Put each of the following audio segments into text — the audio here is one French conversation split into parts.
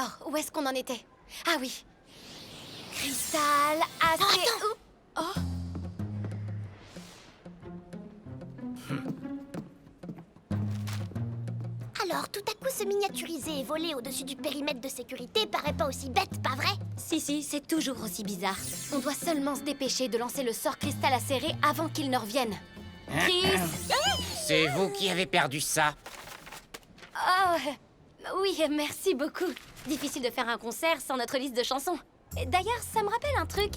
Alors, où est-ce qu'on en était? Ah oui. Cristal, assez... attends. Oh. Alors, tout à coup, se miniaturiser et voler au-dessus du périmètre de sécurité paraît pas aussi bête, pas vrai? Si, c'est toujours aussi bizarre. On doit seulement se dépêcher de lancer le sort cristal acéré avant qu'il ne revienne. Chris! C'est vous qui avez perdu ça. Oh, oui, merci beaucoup. Difficile de faire un concert sans notre liste de chansons. D'ailleurs, ça me rappelle un truc.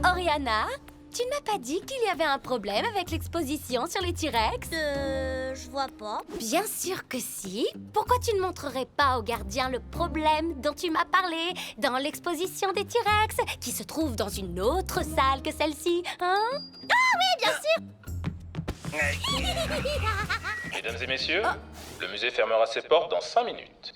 Oriana, tu ne m'as pas dit qu'il y avait un problème avec l'exposition sur les T-Rex? Je vois pas. Bien sûr que si. Pourquoi tu ne montrerais pas au gardien le problème dont tu m'as parlé dans l'exposition des T-Rex, qui se trouve dans une autre salle que celle-ci, hein? Bien sûr. Mesdames et messieurs, le musée fermera ses portes dans 5 minutes.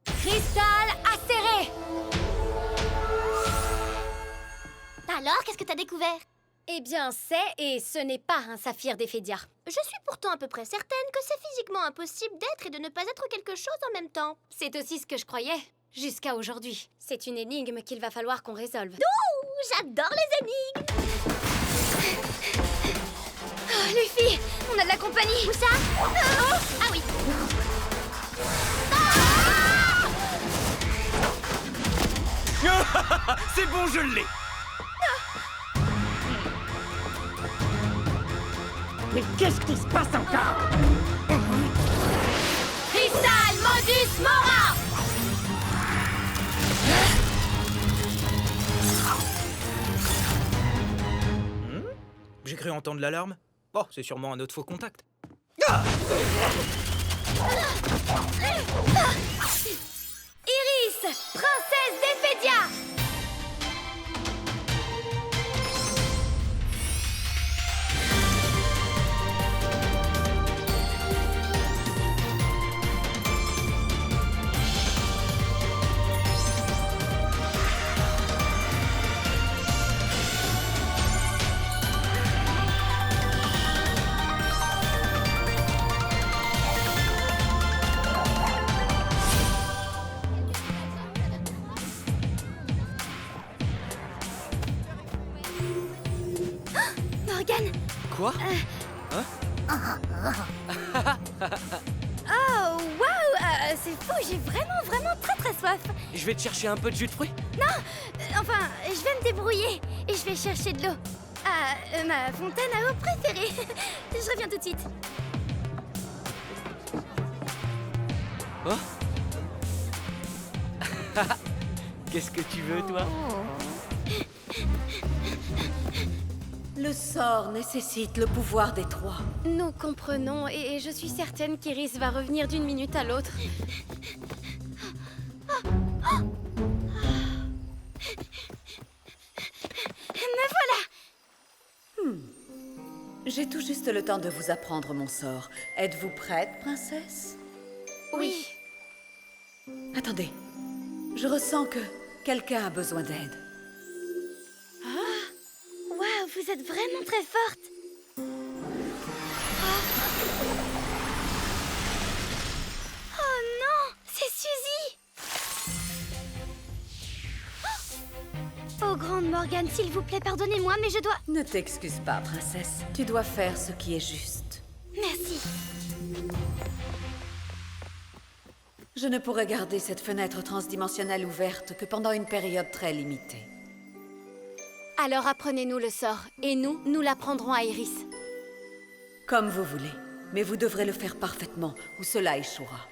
Cristal acéré! Alors, qu'est-ce que t'as découvert? Eh bien, c'est et ce n'est pas un saphir d'Éphédia. Je suis pourtant à peu près certaine que c'est physiquement impossible d'être et de ne pas être quelque chose en même temps. C'est aussi ce que je croyais, jusqu'à aujourd'hui. C'est une énigme qu'il va falloir qu'on résolve. Ouh, j'adore les énigmes. Oh, Luffy, on a de la compagnie. Où ça? Ah oui. C'est bon, je l'ai. Mais qu'est-ce qui se passe encore? Cristal Modus Mora! J'ai cru entendre l'alarme. Oh, c'est sûrement un autre faux contact. Iris, princesse d'Éphédia! Morgane. Quoi? Oh, waouh! C'est fou, j'ai vraiment très soif. Je vais te chercher un peu de jus de fruits. Enfin, je vais me débrouiller et je vais chercher de l'eau. Ah, ma fontaine à eau préférée. Je reviens tout de suite. Oh. Qu'est-ce que tu veux, toi? Le sort nécessite le pouvoir des trois. Nous comprenons et je suis certaine qu'Iris va revenir d'une minute à l'autre. Me voilà! J'ai tout juste le temps de vous apprendre mon sort. Êtes-vous prête, princesse? Oui. Attendez. Je ressens que quelqu'un a besoin d'aide. Waouh, vous êtes vraiment très forte. Oh non, c'est Suzy. Oh, grande Morgane, s'il vous plaît, pardonnez-moi, mais je dois... Ne t'excuse pas, princesse. Tu dois faire ce qui est juste. Merci. Je ne pourrai garder cette fenêtre transdimensionnelle ouverte que pendant une période très limitée. Alors apprenez-nous le sort, et nous l'apprendrons à Iris. Comme vous voulez. Mais vous devrez le faire parfaitement, ou cela échouera.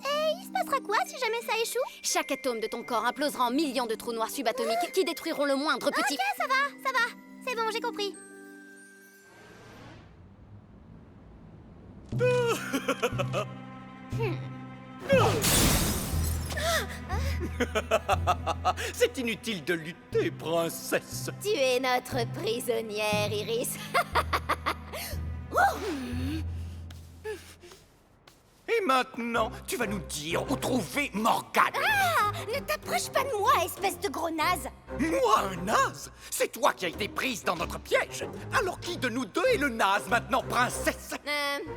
Et il se passera quoi si jamais ça échoue? Chaque atome de ton corps implosera en millions de trous noirs subatomiques qui détruiront le moindre petit... Ok, ça va. C'est bon, j'ai compris. C'est inutile de lutter, princesse. Tu es notre prisonnière, Iris. Et maintenant, tu vas nous dire où trouver Morgane. Ah, ne t'approche pas de moi, espèce de gros naze. Moi, un naze? C'est toi qui as été prise dans notre piège. Alors qui de nous deux est le naze maintenant, princesse?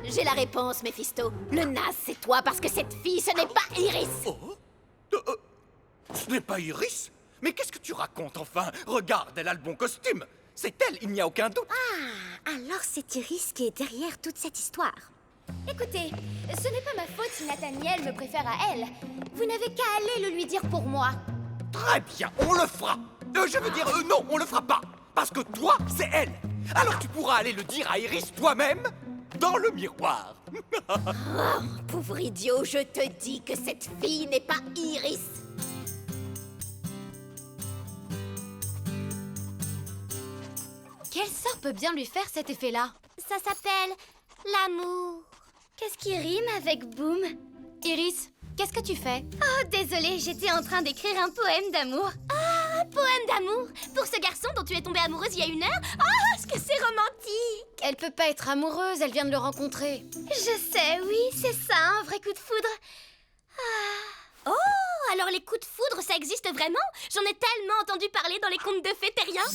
J'ai la réponse, Méphisto. Le naze, c'est toi, parce que cette fille, ce n'est pas Iris. Oh? Ce n'est pas Iris? Mais qu'est-ce que tu racontes, enfin? Regarde, elle a le bon costume. C'est elle, il n'y a aucun doute. Ah, alors c'est Iris qui est derrière toute cette histoire. Écoutez, ce n'est pas ma faute si Nathaniel me préfère à elle. Vous n'avez qu'à aller le lui dire pour moi. Très bien, on le fera. Je veux dire, non, on le fera pas. Parce que toi, c'est elle. Alors tu pourras aller le dire à Iris toi-même dans le miroir. Oh, pauvre idiot, je te dis que cette fille n'est pas Iris. Quel sort peut bien lui faire cet effet-là? Ça s'appelle l'amour. Qu'est-ce qui rime avec boum? Iris, qu'est-ce que tu fais? Oh, désolée, j'étais en train d'écrire un poème d'amour. Ah, un poème d'amour? Pour ce garçon dont tu es tombée amoureuse il y a 1 heure? Oh, est-ce que c'est romantique? Elle peut pas être amoureuse, elle vient de le rencontrer. Je sais, oui, c'est ça, un vrai coup de foudre. Ah. Oh, alors les coups de foudre, ça existe vraiment? J'en ai tellement entendu parler dans les contes de fées terriens.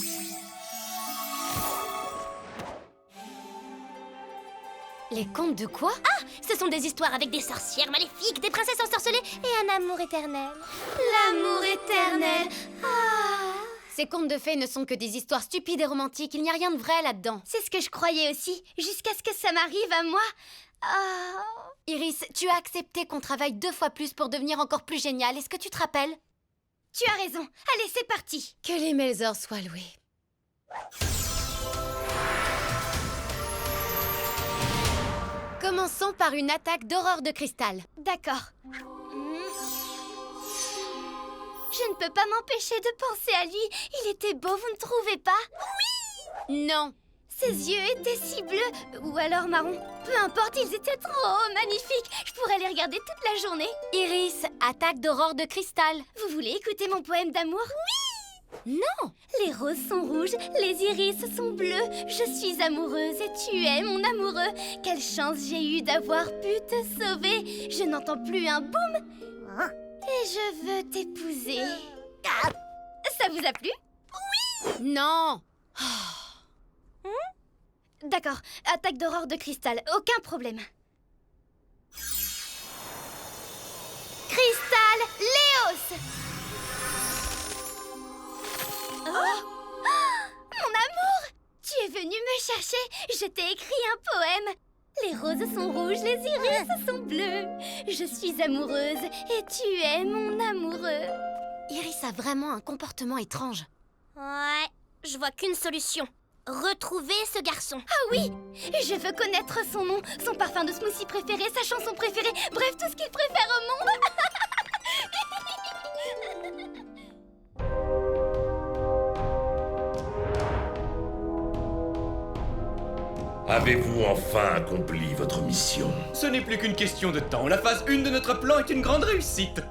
Les contes de quoi? Ah, ce sont des histoires avec des sorcières maléfiques, des princesses ensorcelées et un amour éternel. L'amour éternel. Ah. Ces contes de fées ne sont que des histoires stupides et romantiques, il n'y a rien de vrai là-dedans. C'est ce que je croyais aussi, jusqu'à ce que ça m'arrive à moi. Ah. Iris, tu as accepté qu'on travaille 2 fois plus pour devenir encore plus génial, est-ce que tu te rappelles? Tu as raison, allez, c'est parti. Que les Melzor soient loués. Commençons par une attaque d'aurore de cristal. D'accord. Je ne peux pas m'empêcher de penser à lui. Il était beau, vous ne trouvez pas? Oui! Non. Ses yeux étaient si bleus, ou alors marron. Peu importe, ils étaient trop magnifiques. Je pourrais les regarder toute la journée. Iris, attaque d'aurore de cristal. Vous voulez écouter mon poème d'amour? Oui! Non! Les roses sont rouges, les iris sont bleus. Je suis amoureuse et tu es mon amoureux. Quelle chance j'ai eu d'avoir pu te sauver. Je n'entends plus un boum. Et je veux t'épouser. Ça vous a plu? Non! D'accord, attaque d'aurore de cristal, aucun problème. Cristal Léos! Oh! Mon amour! Tu es venu me chercher, je t'ai écrit un poème. Les roses sont rouges, les iris sont bleus. Je suis amoureuse et tu es mon amoureux. Iris a vraiment un comportement étrange. Ouais, je vois qu'une solution. Retrouver ce garçon. Ah oui! Je veux connaître son nom, son parfum de smoothie préféré, sa chanson préférée, bref, tout ce qu'il préfère au monde. Avez-vous enfin accompli votre mission? Ce n'est plus qu'une question de temps. La phase 1 de notre plan est une grande réussite.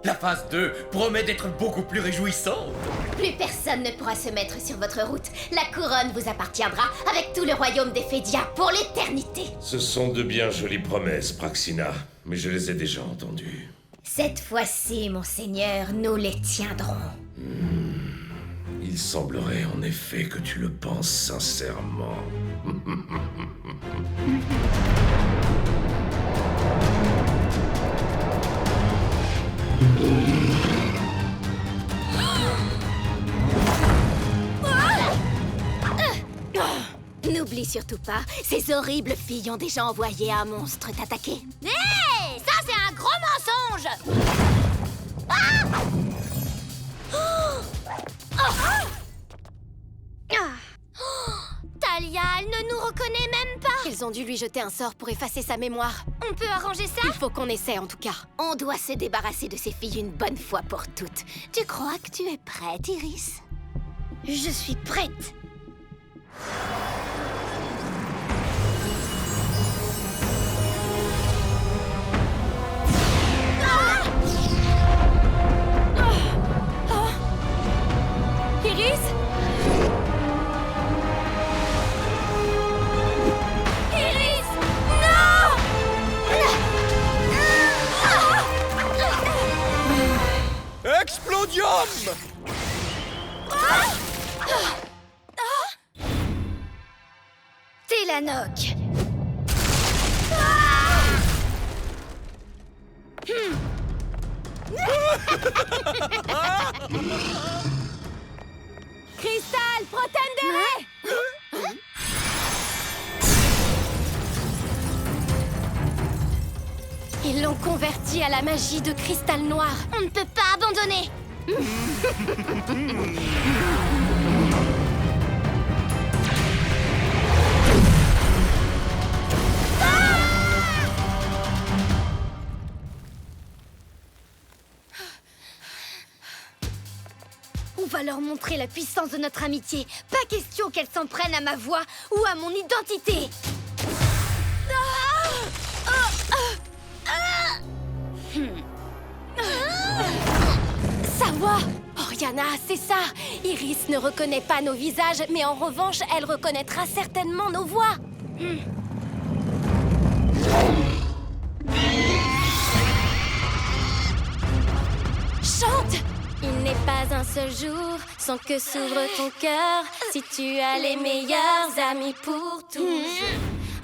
La phase 2 promet d'être beaucoup plus réjouissante. Plus personne ne pourra se mettre sur votre route. La couronne vous appartiendra avec tout le royaume des Fédia pour l'éternité. Ce sont de bien jolies promesses, Praxina, mais je les ai déjà entendues. Cette fois-ci, mon seigneur, nous les tiendrons. Il semblerait en effet que tu le penses sincèrement. N'oublie surtout pas, ces horribles filles ont déjà envoyé un monstre t'attaquer. Hé! Ça, c'est un gros mensonge! Ah! Talia, elle ne nous reconnaît même pas! Ils ont dû lui jeter un sort pour effacer sa mémoire. On peut arranger ça? Il faut qu'on essaie en tout cas. On doit se débarrasser de ces filles une bonne fois pour toutes. Tu crois que tu es prête, Iris? Je suis prête! homme! Télanoc. Cristal, Protendere! Ils l'ont converti à la magie de cristal noir. On ne peut pas abandonner. On va leur montrer la puissance de notre amitié. Pas question qu'elles s'en prennent à ma voix ou à mon identité. Sa voix! Oriana, c'est ça! Iris ne reconnaît pas nos visages, mais en revanche, elle reconnaîtra certainement nos voix. Chante! Il n'est pas un seul jour sans que s'ouvre ton cœur. Si tu as les meilleurs amis pour toujours.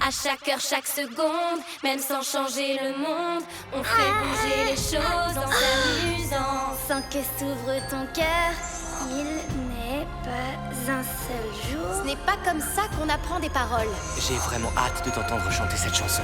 À chaque heure, chaque seconde, même sans changer le monde, on fait bouger les choses en s'amusant. Sans que s'ouvre ton cœur, il n'est pas un seul jour. Ce n'est pas comme ça qu'on apprend des paroles. J'ai vraiment hâte de t'entendre chanter cette chanson.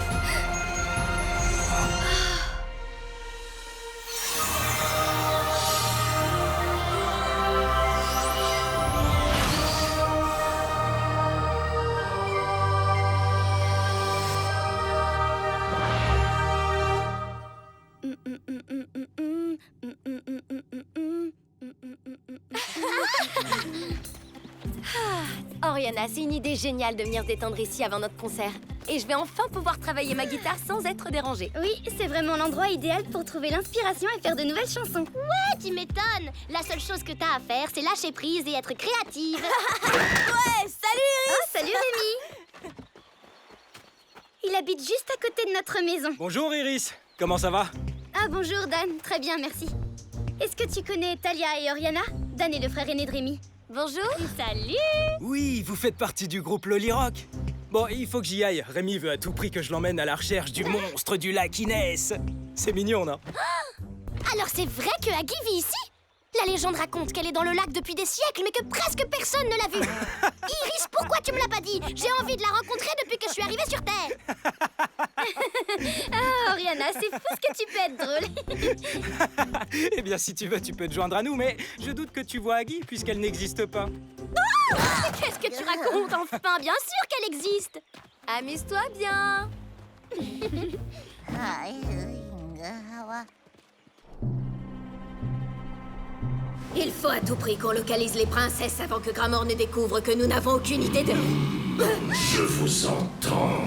Oriana, c'est une idée géniale de venir se détendre ici avant notre concert. Et je vais enfin pouvoir travailler ma guitare sans être dérangée. Oui, c'est vraiment l'endroit idéal pour trouver l'inspiration et faire de nouvelles chansons. Ouais, tu m'étonnes. La seule chose que t'as à faire, c'est lâcher prise et être créative. Ouais, salut Iris! Oh, salut Rémi! Il habite juste à côté de notre maison. Bonjour Iris, comment ça va? Ah bonjour Dan, très bien, merci. Est-ce que tu connais Talia et Oriana? Dan est le frère aîné de Rémi. Bonjour! Salut. Oui, vous faites partie du groupe Lolirock. Bon, il faut que j'y aille. Rémi veut à tout prix que je l'emmène à la recherche du monstre du lac Inès. C'est mignon, non? Alors c'est vrai que Aggie vit ici? La légende raconte qu'elle est dans le lac depuis des siècles, mais que presque personne ne l'a vue. Iris, pourquoi tu me l'as pas dit? J'ai envie de la rencontrer depuis que je suis arrivée sur Terre. Ah Oriana, c'est fou ce que tu peux être drôle. Eh bien, si tu veux, tu peux te joindre à nous, mais je doute que tu vois Aggie puisqu'elle n'existe pas. Qu'est-ce que tu racontes? Enfin, bien sûr qu'elle existe. Amuse-toi bien! Il faut à tout prix qu'on localise les princesses avant que Gramor ne découvre que nous n'avons aucune idée de... Je vous entends.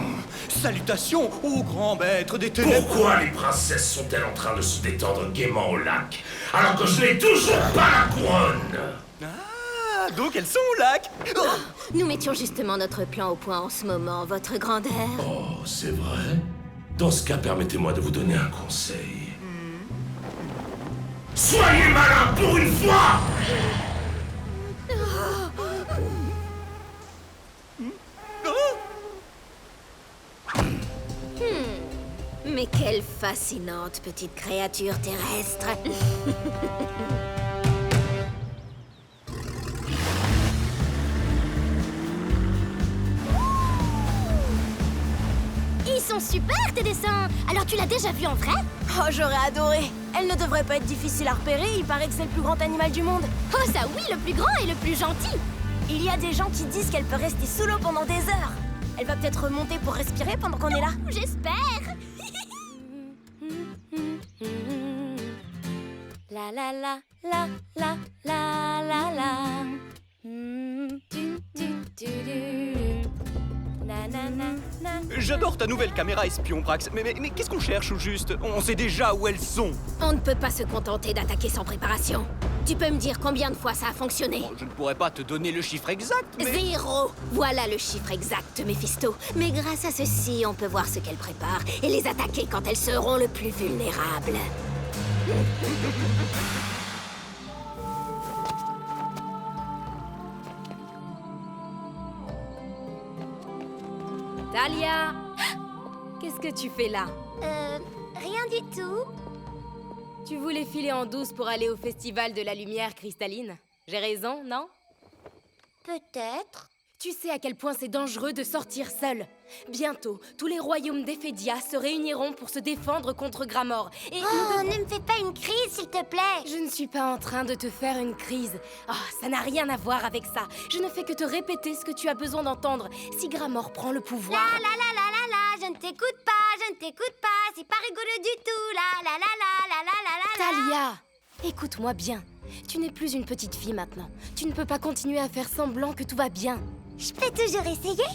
Salutations au grand maître des ténèbres. Pourquoi les princesses sont-elles en train de se détendre gaiement au lac, alors que je n'ai toujours pas la couronne? Ah, donc elles sont au lac. Oh. Nous mettions justement notre plan au point en ce moment, votre grandeur. Oh, c'est vrai? Dans ce cas, permettez-moi de vous donner un conseil. Soyez malin pour une fois! Mais quelle fascinante petite créature terrestre. Ils sont super tes dessins. Alors tu l'as déjà vu en vrai? Oh, j'aurais adoré! Elle ne devrait pas être difficile à repérer, il paraît que c'est le plus grand animal du monde. Oh ça oui, le plus grand et le plus gentil. Il y a des gens qui disent qu'elle peut rester sous l'eau pendant des heures. Elle va peut-être remonter pour respirer pendant qu'on est là. J'espère. La la la la la la la la. Du, du, du, du. Na, na, na, na. J'adore ta nouvelle caméra espion, Brax. Mais qu'est-ce qu'on cherche au juste? On sait déjà où elles sont. On ne peut pas se contenter d'attaquer sans préparation. Tu peux me dire combien de fois ça a fonctionné? Je ne pourrais pas te donner le chiffre exact, mais... 0! Voilà le chiffre exact, Méphisto. Mais grâce à ceci, on peut voir ce qu'elles préparent et les attaquer quand elles seront le plus vulnérables. Talia! Qu'est-ce que tu fais là? Rien du tout. Tu voulais filer en douce pour aller au festival de la lumière cristalline? J'ai raison, non? Peut-être. Tu sais à quel point c'est dangereux de sortir seul. Bientôt, tous les royaumes d'Ephédia se réuniront pour se défendre contre Gramor. Et Oh, ne me fais pas une crise, s'il te plaît. je ne suis pas en train de te faire une crise. Oh, ça n'a rien à voir avec ça. Je ne fais que te répéter ce que tu as besoin d'entendre. Si Gramor prend le pouvoir... Je ne t'écoute pas, je ne t'écoute pas. C'est pas rigolo du tout. Talia, écoute-moi bien. Tu n'es plus une petite fille maintenant. Tu ne peux pas continuer à faire semblant que tout va bien. Je peux toujours essayer.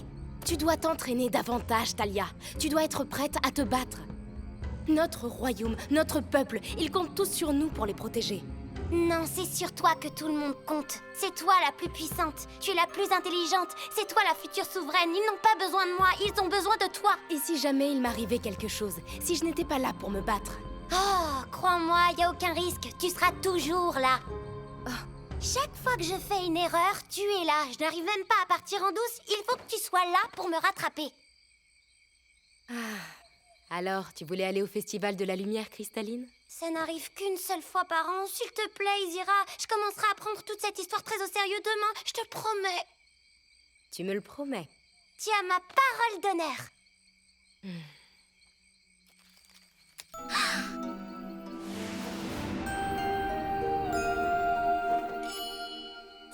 Tu dois t'entraîner davantage, Talia. Tu dois être prête à te battre. Notre royaume, notre peuple, ils comptent tous sur nous pour les protéger. Non, c'est sur toi que tout le monde compte. C'est toi la plus puissante. Tu es la plus intelligente. C'est toi la future souveraine. Ils n'ont pas besoin de moi, ils ont besoin de toi. Et si jamais il m'arrivait quelque chose, si je n'étais pas là pour me battre? Oh, crois-moi, y a aucun risque. Tu seras toujours là. Oh. Chaque fois que je fais une erreur, tu es là. Je n'arrive même pas à partir en douce. Il faut que tu sois là pour me rattraper. Alors, tu voulais aller au festival de la lumière cristalline? Ça n'arrive qu'une seule fois par an. S'il te plaît, Izira, je commencerai à prendre toute cette histoire très au sérieux demain. Je te promets. Tu me le promets. Tu as ma parole d'honneur.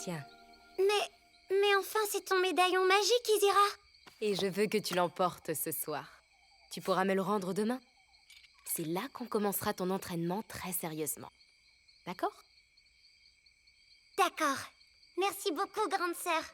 Tiens. Mais enfin, c'est ton médaillon magique, Izira. Et je veux que tu l'emportes ce soir. Tu pourras me le rendre demain? C'est là qu'on commencera ton entraînement très sérieusement. D'accord? D'accord. Merci beaucoup, grande sœur.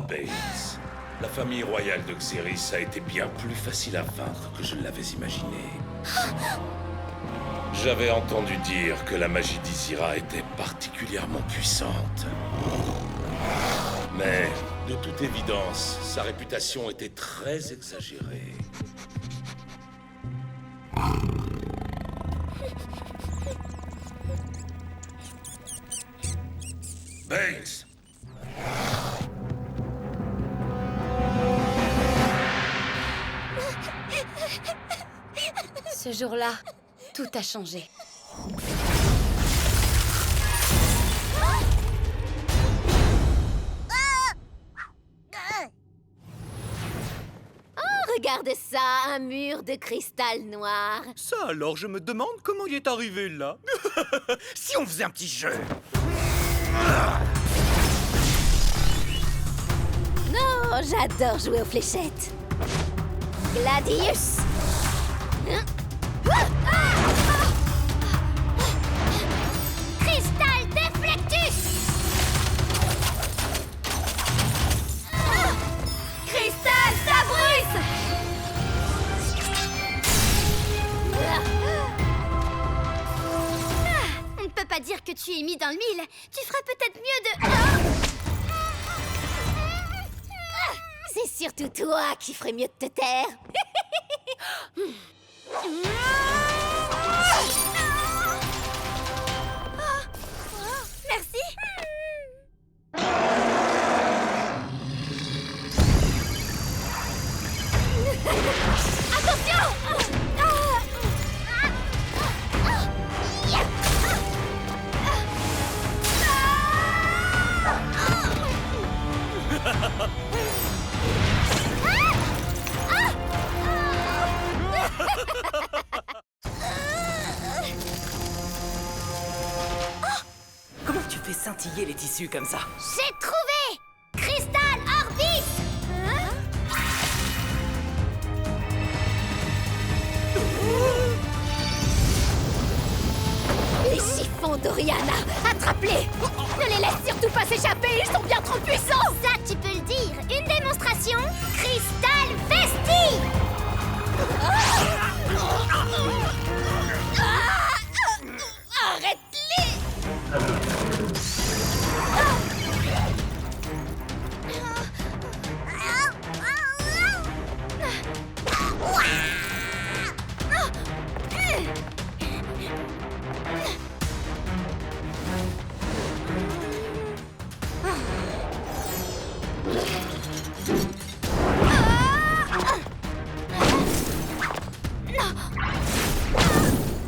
Bates. La famille royale de Xeris a été bien plus facile à vaincre que je ne l'avais imaginé. J'avais entendu dire que la magie d'Izira était particulièrement puissante. Mais, de toute évidence, sa réputation était très exagérée. Bates! Ce jour-là, tout a changé. Oh, regarde ça, un mur de cristal noir. Ça alors, je me demande comment il est arrivé là. Si on faisait un petit jeu. Non, j'adore jouer aux fléchettes. Gladius. Cristal Deflectus. Cristal Sabrus. On ne peut pas dire que tu es mis dans le mille. Tu ferais peut-être mieux de... C'est surtout toi qui ferais mieux de te taire. Merci. Comment tu fais scintiller les tissus comme ça? J'ai trouvé Crystal Orbis. Les chiffons d'Oriana, attrape-les. Ne les laisse surtout pas s'échapper, ils sont bien trop puissants. Ça, tu peux le dire. Une démonstration Crystal Vestige. Arrête-les.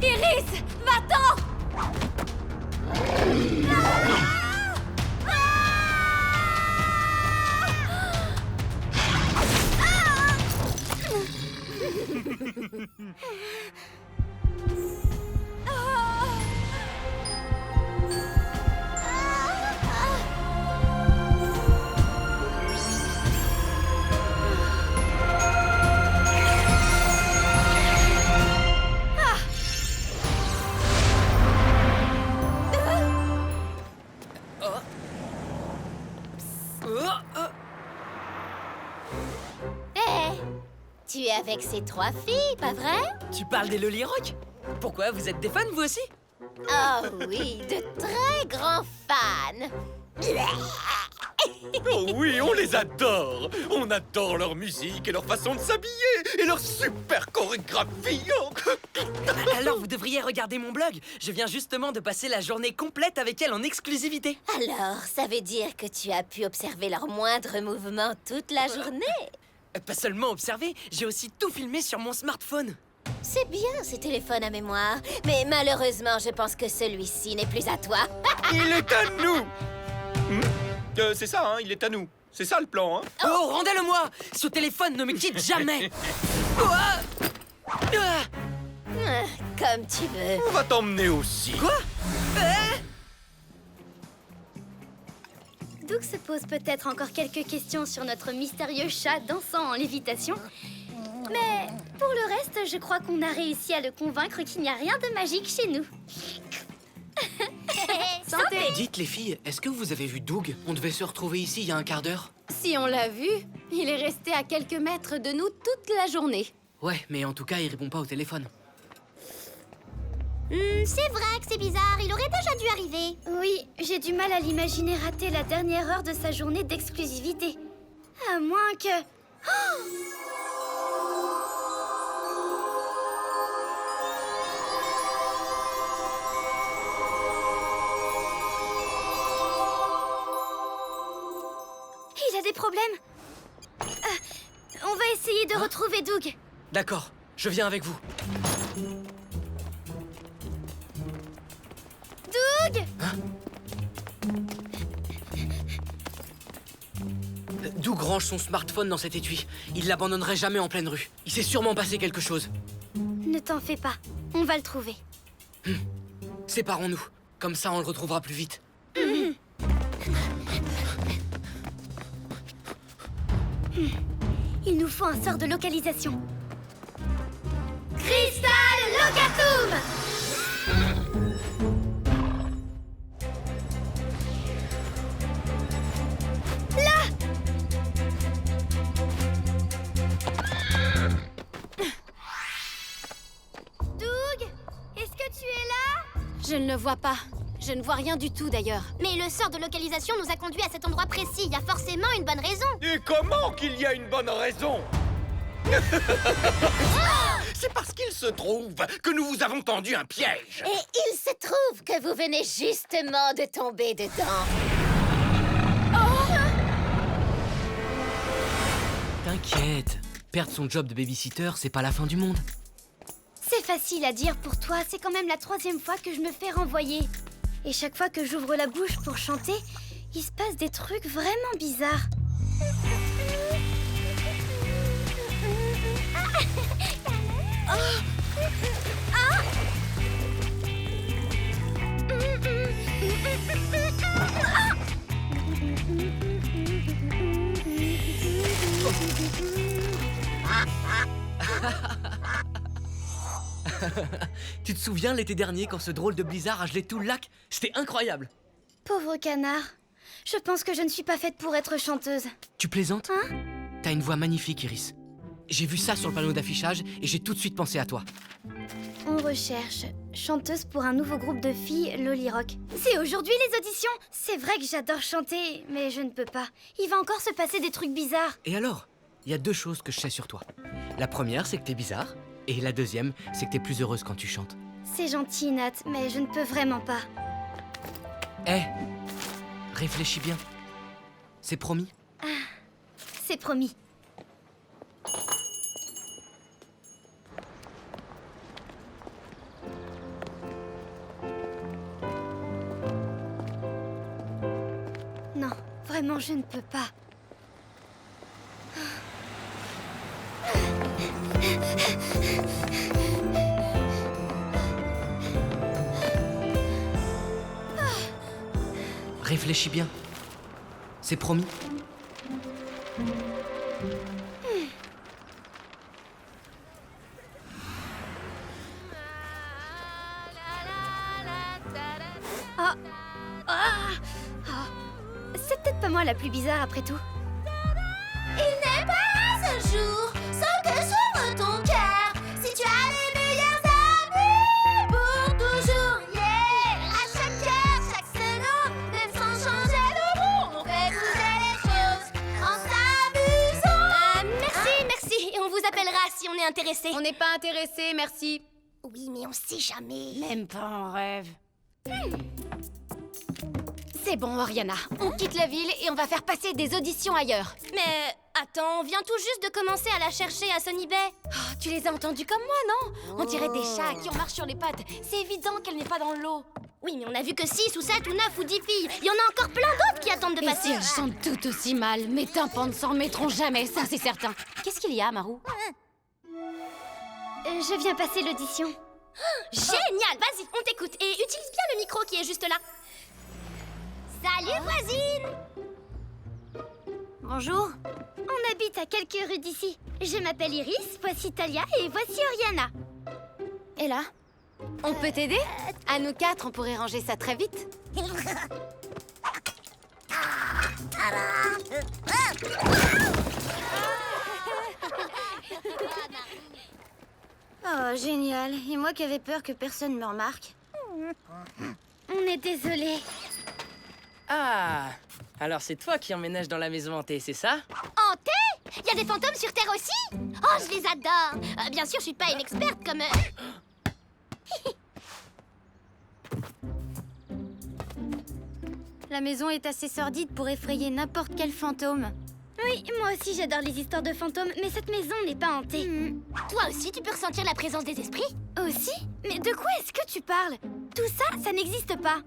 Iris, va-t'en! Tu es avec ces 3 filles, pas vrai? Tu parles des Lolirock? Pourquoi, vous êtes des fans vous aussi? Oh oui, de très grands fans. Oh oui, on les adore. On adore leur musique et leur façon de s'habiller et leur super chorégraphie. Alors vous devriez regarder mon blog. Je viens justement de passer la journée complète avec elle en exclusivité. Alors, ça veut dire que tu as pu observer leurs moindres mouvements toute la journée? Pas seulement observer, j'ai aussi tout filmé sur mon smartphone. C'est bien, ces téléphones à mémoire. Mais malheureusement, je pense que celui-ci n'est plus à toi. Il est à nous. C'est ça, hein, il est à nous. C'est ça le plan, hein. Oh, rendez-le-moi! Ce téléphone ne me quitte jamais. Comme tu veux. On va t'emmener aussi. Quoi? Doug se pose peut-être encore quelques questions sur notre mystérieux chat dansant en lévitation. Mais pour le reste, je crois qu'on a réussi à le convaincre qu'il n'y a rien de magique chez nous. Santé! Dites les filles, est-ce que vous avez vu Doug? On devait se retrouver ici il y a un quart d'heure. Si on l'a vu, il est resté à quelques mètres de nous toute la journée. Ouais, mais en tout cas, il répond pas au téléphone. C'est vrai que c'est bizarre, il aurait déjà dû arriver. Oui, j'ai du mal à l'imaginer rater la dernière heure de sa journée d'exclusivité. À moins que... Il a des problèmes. On va essayer de retrouver Doug. D'accord, je viens avec vous. Doug! Doug range son smartphone dans cet étui. Il l'abandonnerait jamais en pleine rue. Il s'est sûrement passé quelque chose. Ne t'en fais pas, on va le trouver. Séparons-nous. Comme ça, on le retrouvera plus vite. Il nous faut un sort de localisation. Crystal Locatum! Là! Doug, est-ce que tu es là? Je ne le vois pas. Je ne vois rien du tout d'ailleurs. Mais le sort de localisation nous a conduits à cet endroit précis. Il y a forcément une bonne raison. Et comment qu'il y a une bonne raison? C'est parce qu'il se trouve que nous vous avons tendu un piège. Et il se trouve que vous venez justement de tomber dedans. T'inquiète, perdre son job de babysitter, c'est pas la fin du monde. C'est facile à dire pour toi, c'est quand même la 3e fois que je me fais renvoyer. Et chaque fois que j'ouvre la bouche pour chanter, il se passe des trucs vraiment bizarres. Tu te souviens l'été dernier quand ce drôle de blizzard a gelé tout le lac? C'était incroyable. Pauvre canard. Je pense que je ne suis pas faite pour être chanteuse. Tu plaisantes? Hein? T'as une voix magnifique, Iris. J'ai vu ça sur le panneau d'affichage et j'ai tout de suite pensé à toi. On recherche chanteuse pour un nouveau groupe de filles, Loli Rock. C'est aujourd'hui les auditions. C'est vrai que j'adore chanter, mais je ne peux pas. Il va encore se passer des trucs bizarres. Et alors? Il y a 2 choses que je sais sur toi. La première, c'est que t'es bizarre. Et la deuxième, c'est que t'es plus heureuse quand tu chantes. C'est gentil, Nat, mais je ne peux vraiment pas. Hé, réfléchis bien. C'est promis? C'est promis. Non, vraiment, je ne peux pas. Réfléchis bien. C'est promis? C'est peut-être pas moi la plus bizarre après tout. Il n'est pas un jour sans que s'ouvre ton cœur. Si tu as les meilleurs amis pour toujours, yeah. À chaque heure, chaque saison, même sans changer de monde, on fait bouger les choses en s'amusant. Merci. Et on vous appellera si on est intéressé. On n'est pas intéressé, merci. Oui, mais on sait jamais. Même pas en rêve. C'est bon, Oriana. On quitte la ville et on va faire passer des auditions ailleurs. Mais attends, on vient tout juste de commencer à la chercher à Sunny Bay. Oh, tu les as entendus comme moi, non? On dirait des chats qui ont marché sur les pattes. C'est évident qu'elle n'est pas dans l'eau. Oui, mais on a vu que 6 ou 7 ou 9 ou 10 filles. Il y en a encore plein d'autres qui attendent de Et passer. si elles chantent toutes aussi mal, mes tympans ne s'en remettront jamais, ça c'est certain. Qu'est-ce qu'il y a, Marou? Je viens passer l'audition. Génial, vas-y, on t'écoute. Et utilise bien le micro qui est juste là. Salut, voisine. Bonjour. On habite à quelques rues d'ici. Je m'appelle Iris, voici Talia et voici Oriana. Et là? On peut t'aider? À nous 4, on pourrait ranger ça très vite. Oh, génial. Et moi qui avais peur que personne me remarque. On est désolé. Ah, alors c'est toi qui emménages dans la maison hantée, c'est ça? Hantée? Il y a des fantômes sur Terre aussi? Oh, je les adore. Bien sûr, je suis pas une experte comme... La maison est assez sordide pour effrayer n'importe quel fantôme. Oui, moi aussi j'adore les histoires de fantômes, mais cette maison n'est pas hantée. Toi aussi, tu peux ressentir la présence des esprits? Aussi? Mais de quoi est-ce que tu parles? Tout ça, ça n'existe pas.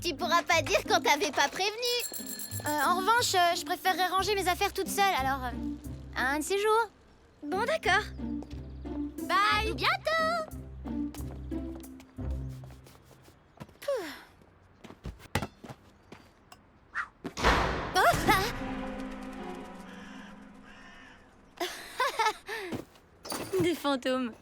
Tu pourras pas dire quand t'avais pas prévenu. En revanche, je préférerais ranger mes affaires toute seule, alors... un de ces jours. Bon, d'accord. Bye. À bientôt. Des fantômes.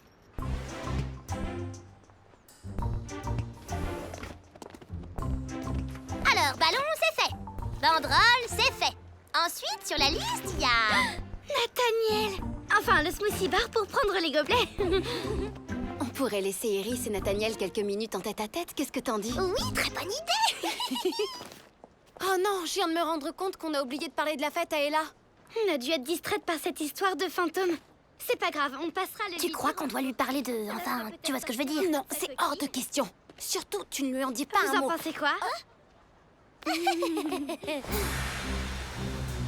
Alors, ballon, c'est fait. Banderole, c'est fait. Ensuite, sur la liste, il y a... Nathaniel. Enfin, le smoothie bar pour prendre les gobelets. On pourrait laisser Iris et Nathaniel quelques minutes en tête-à-tête, qu'est-ce que t'en dis? Oui, très bonne idée. Oh non, je viens de me rendre compte qu'on a oublié de parler de la fête à Ella. On a dû être distraite par cette histoire de fantôme. C'est pas grave, on passera le... Tu crois qu'on doit lui parler de... Enfin, tu vois ce que je veux dire? Non, c'est hors de question. Surtout, tu ne lui en dis pas Vous un en mot. pensez quoi?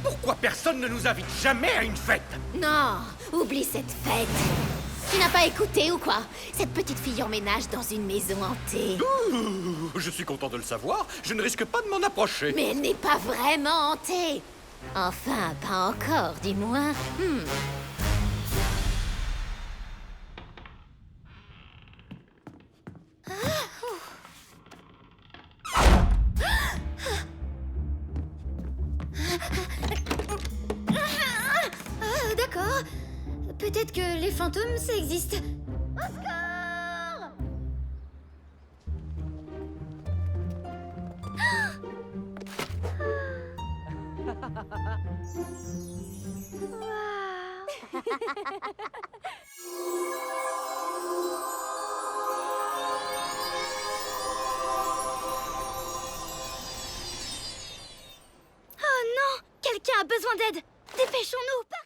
Pourquoi personne ne nous invite jamais à une fête? Non, oublie cette fête. Tu n'as pas écouté ou quoi? Cette petite fille emménage dans une maison hantée. Ouh, je suis content de le savoir. Je ne risque pas de m'en approcher. Mais elle n'est pas vraiment hantée. Enfin, pas encore, dis-moi. D'accord. Peut-être que les fantômes, ça existe. Oscar! Oh non! Quelqu'un a besoin d'aide! Dépêchons-nous!